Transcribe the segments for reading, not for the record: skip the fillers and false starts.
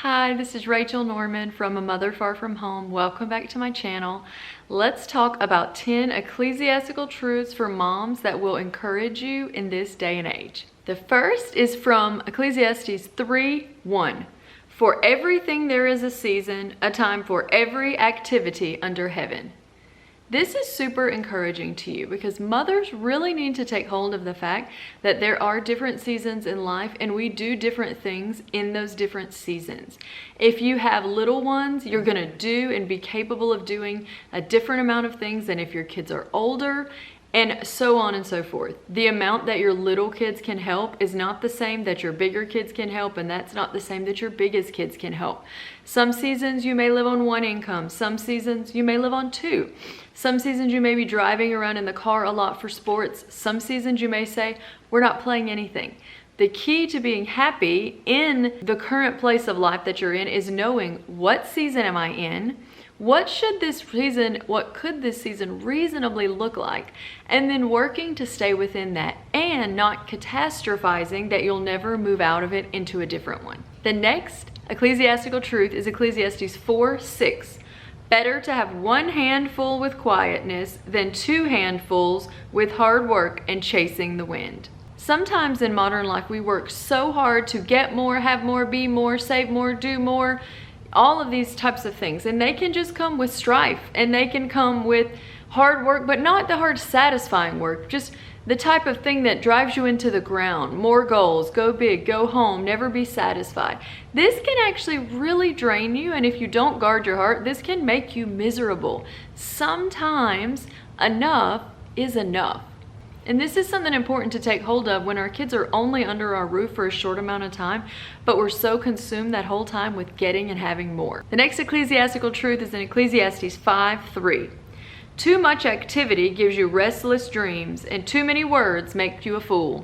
Hi, this is Rachel Norman from A Mother Far From Home. Welcome back to my channel. Let's talk about 10 ecclesiastical truths for moms that will encourage you in this day and age. The first is from Ecclesiastes 3:1. For everything there is a season, a time for every activity under heaven. This is super encouraging to you because mothers really need to take hold of the fact that there are different seasons in life and we do different things in those different seasons. If you have little ones, you're going to do and be capable of doing a different amount of things than if your kids are older, and so on and so forth. The amount that your little kids can help is not the same that your bigger kids can help, and that's not the same that your biggest kids can help. Some seasons you may live on one income. Some seasons you may live on two. Some seasons you may be driving around in the car a lot for sports. Some seasons you may say, we're not playing anything. The key to being happy in the current place of life that you're in is knowing, what season am I in? What could this season reasonably look like? And then working to stay within that and not catastrophizing that you'll never move out of it into a different one. The next ecclesiastical truth is Ecclesiastes 4:6. Better to have one handful with quietness than two handfuls with hard work and chasing the wind. Sometimes in modern life, we work so hard to get more, have more, be more, save more, do more, all of these types of things. And they can just come with strife and they can come with hard work, but not the hard, satisfying work, just the type of thing that drives you into the ground. More goals, go big, go home, never be satisfied. This can actually really drain you, and if you don't guard your heart, this can make you miserable. Sometimes enough is enough. And this is something important to take hold of when our kids are only under our roof for a short amount of time, but we're so consumed that whole time with getting and having more. The next ecclesiastical truth is in Ecclesiastes 5:3. Too much activity gives you restless dreams, and too many words make you a fool.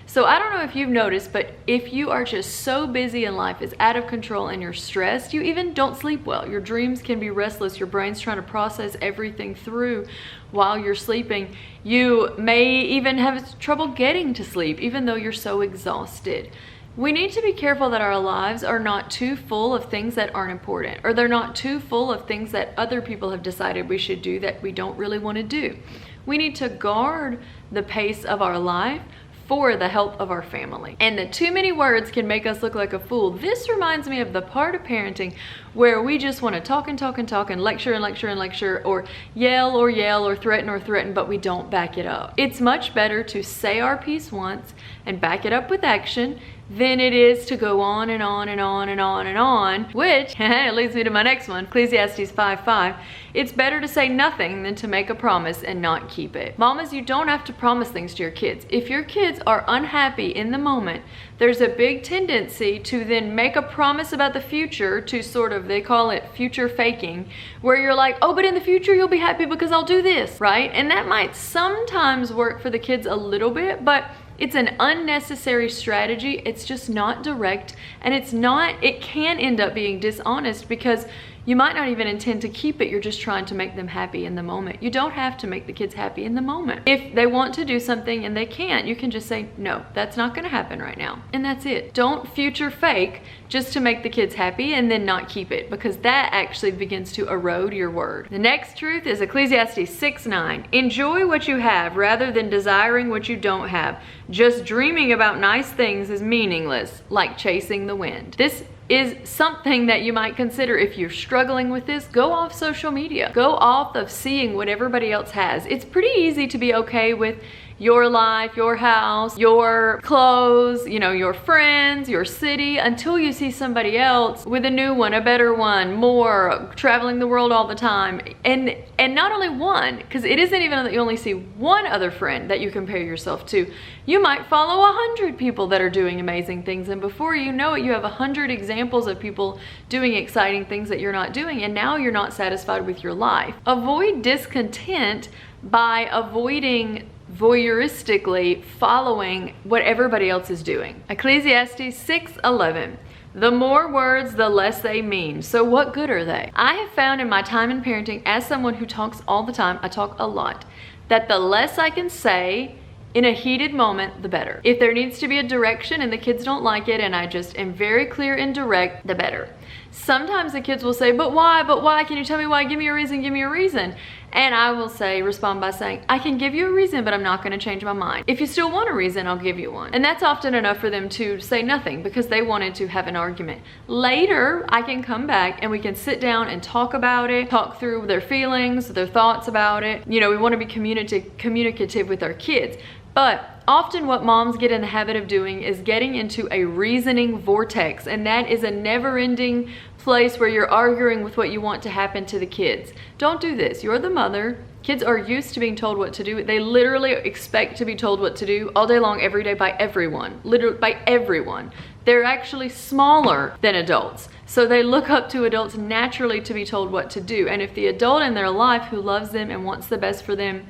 So I don't know if you've noticed, but if you are just so busy and life is out of control and you're stressed, you even don't sleep well. Your dreams can be restless. Your brain's trying to process everything through while you're sleeping. You may even have trouble getting to sleep, even though you're so exhausted. We need to be careful that our lives are not too full of things that aren't important, or they're not too full of things that other people have decided we should do that we don't really want to do. We need to guard the pace of our life for the help of our family. And the too many words can make us look like a fool. This reminds me of the part of parenting where we just want to talk and talk and talk and lecture and lecture and lecture, or yell or threaten, but we don't back it up. It's much better to say our piece once and back it up with action than it is to go on and on and on and on and on, which leads me to my next one, Ecclesiastes 5:5. It's better to say nothing than to make a promise and not keep it. Mamas, you don't have to promise things to your kids. If your kids are unhappy in the moment, there's a big tendency to then make a promise about the future, to sort of, they call it future faking, where you're like, oh, but in the future you'll be happy because I'll do this, right? And that might sometimes work for the kids a little bit, but it's an unnecessary strategy. It's just not direct, and it can end up being dishonest because you might not even intend to keep it. You're just trying to make them happy in the moment. You don't have to make the kids happy in the moment. If they want to do something and they can't, you can just say, no, that's not gonna happen right now. And that's it. Don't future fake just to make the kids happy and then not keep it, because that actually begins to erode your word. The next truth is Ecclesiastes 6:9. Enjoy what you have rather than desiring what you don't have. Just dreaming about nice things is meaningless, like chasing the wind. This is something that you might consider. If you're struggling with this, go off social media. Go off of seeing what everybody else has. It's pretty easy to be okay with your life, your house, your clothes, your friends, your city, until you see somebody else with a new one, a better one, more, traveling the world all the time. And not only one, because it isn't even that you only see one other friend that you compare yourself to. You might follow 100 people that are doing amazing things, and before you know it, you have 100 examples of people doing exciting things that you're not doing, and now you're not satisfied with your life. Avoid discontent by avoiding voyeuristically following what everybody else is doing. Ecclesiastes 6:11. The more words, the less they mean. So what good are they? I have found in my time in parenting, as someone who talks all the time, I talk a lot, that the less I can say in a heated moment, the better. If there needs to be a direction and the kids don't like it and I just am very clear and direct, the better. Sometimes the kids will say, but why? But why? Can you tell me why? Give me a reason, give me a reason. And I will respond by saying, I can give you a reason, but I'm not gonna change my mind. If you still want a reason, I'll give you one. And that's often enough for them to say nothing because they wanted to have an argument. Later, I can come back and we can sit down and talk about it, talk through their feelings, their thoughts about it. You know, we wanna be communicative with our kids. But often what moms get in the habit of doing is getting into a reasoning vortex, and that is a never-ending place where you're arguing with what you want to happen to the kids. Don't do this. You're the mother. Kids are used to being told what to do. They literally expect to be told what to do all day long, every day by everyone. Literally by everyone. They're actually smaller than adults. So they look up to adults naturally to be told what to do. And if the adult in their life who loves them and wants the best for them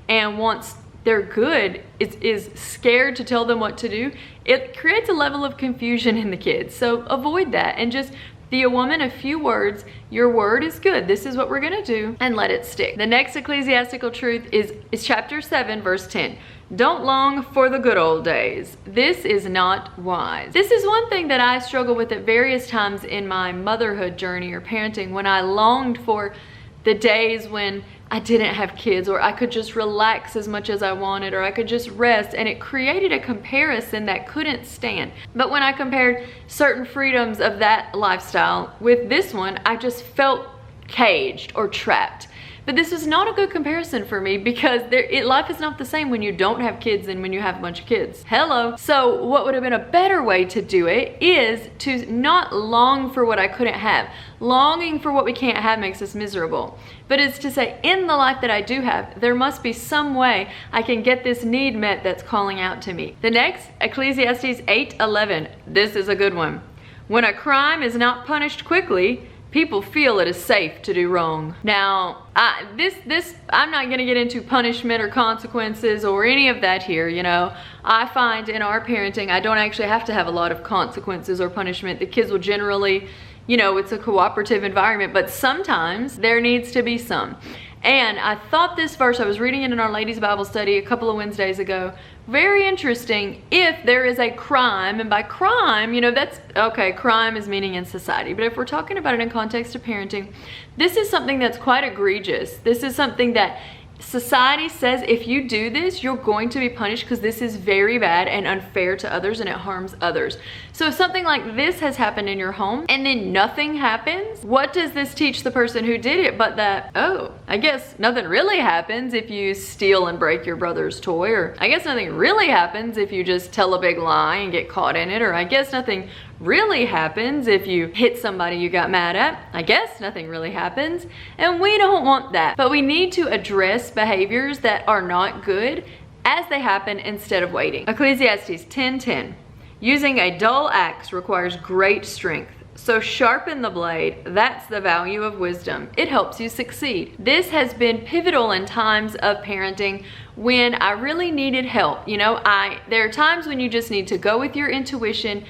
and wants their good is scared to tell them what to do, it creates a level of confusion in the kids. So avoid that and just be a woman of few words. Your word is good. This is what we're gonna do, and let it stick. The next ecclesiastical truth is chapter 7, verse 10. Don't long for the good old days. This is not wise. This is one thing that I struggle with at various times in my motherhood journey or parenting, when I longed for the days when I didn't have kids, or I could just relax as much as I wanted, or I could just rest, and it created a comparison that couldn't stand. But when I compared certain freedoms of that lifestyle with this one, I just felt caged or trapped. But this is not a good comparison for me because life is not the same when you don't have kids and when you have a bunch of kids. Hello. So what would have been a better way to do it is to not long for what I couldn't have. Longing for what we can't have makes us miserable. But it's to say, in the life that I do have, there must be some way I can get this need met that's calling out to me. The next, Ecclesiastes 8:11. This is a good one. When a crime is not punished quickly, people feel it is safe to do wrong. Now, I'm not gonna get into punishment or consequences or any of that here, you know. I find in our parenting, I don't actually have to have a lot of consequences or punishment. The kids will generally, you know, it's a cooperative environment, but sometimes there needs to be some. And I thought this verse, I was reading it in our ladies' Bible study a couple of Wednesdays ago, very interesting. If there is a crime, and by crime, you know, that's, okay, crime is meaning in society, but if we're talking about it in context of parenting, this is something that's quite egregious. This is something that society says if you do this, you're going to be punished because this is very bad and unfair to others and it harms others. So if something like this has happened in your home and then nothing happens, what does this teach the person who did it but that, oh, I guess nothing really happens if you steal and break your brother's toy, or I guess nothing really happens if you just tell a big lie and get caught in it, or I guess nothing really happens if you hit somebody you got mad at. I guess nothing really happens. And we don't want that. But we need to address behaviors that are not good as they happen instead of waiting. Ecclesiastes 10:10. Using a dull axe requires great strength. So sharpen the blade. That's the value of wisdom. It helps you succeed. This has been pivotal in times of parenting when I really needed help. You know, there are times when you just need to go with your intuition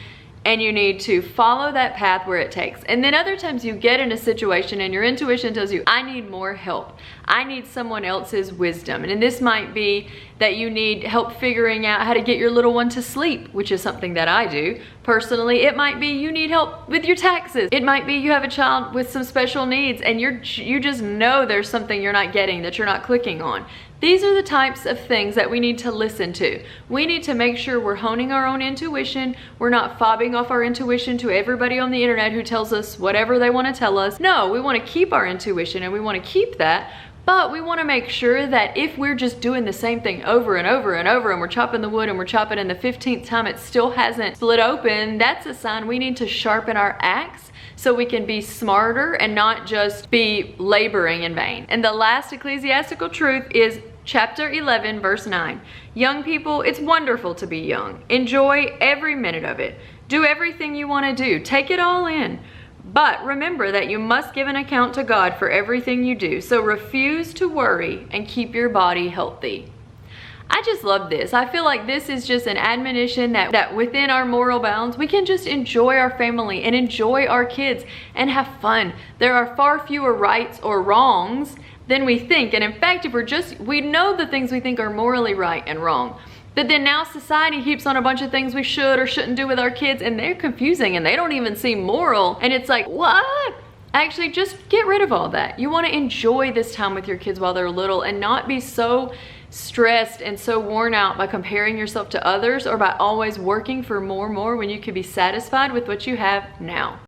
and you need to follow that path where it takes. And then other times you get in a situation and your intuition tells you, I need more help. I need someone else's wisdom. And this might be that you need help figuring out how to get your little one to sleep, which is something that I do personally. It might be you need help with your taxes. It might be you have a child with some special needs and you just know there's something you're not getting, that you're not clicking on. These are the types of things that we need to listen to. We need to make sure we're honing our own intuition. We're not fobbing off our intuition to everybody on the internet who tells us whatever they want to tell us. No, we want to keep our intuition and we want to keep that. But we want to make sure that if we're just doing the same thing over and over and over and we're chopping the wood and we're chopping in the 15th time it still hasn't split open, that's a sign we need to sharpen our axe so we can be smarter and not just be laboring in vain. And the last ecclesiastical truth is chapter 11, verse 9. Young people, it's wonderful to be young. Enjoy every minute of it. Do everything you want to do. Take it all in. But remember that you must give an account to God for everything you do. So refuse to worry and keep your body healthy. I just love this. I feel like this is just an admonition that within our moral bounds, we can just enjoy our family and enjoy our kids and have fun. There are far fewer rights or wrongs than we think. And in fact, if we know the things we think are morally right and wrong, But then now society heaps on a bunch of things we should or shouldn't do with our kids, and they're confusing and they don't even seem moral. And it's like, what? Actually, just get rid of all that. You want to enjoy this time with your kids while they're little and not be so stressed and so worn out by comparing yourself to others or by always working for more when you could be satisfied with what you have now.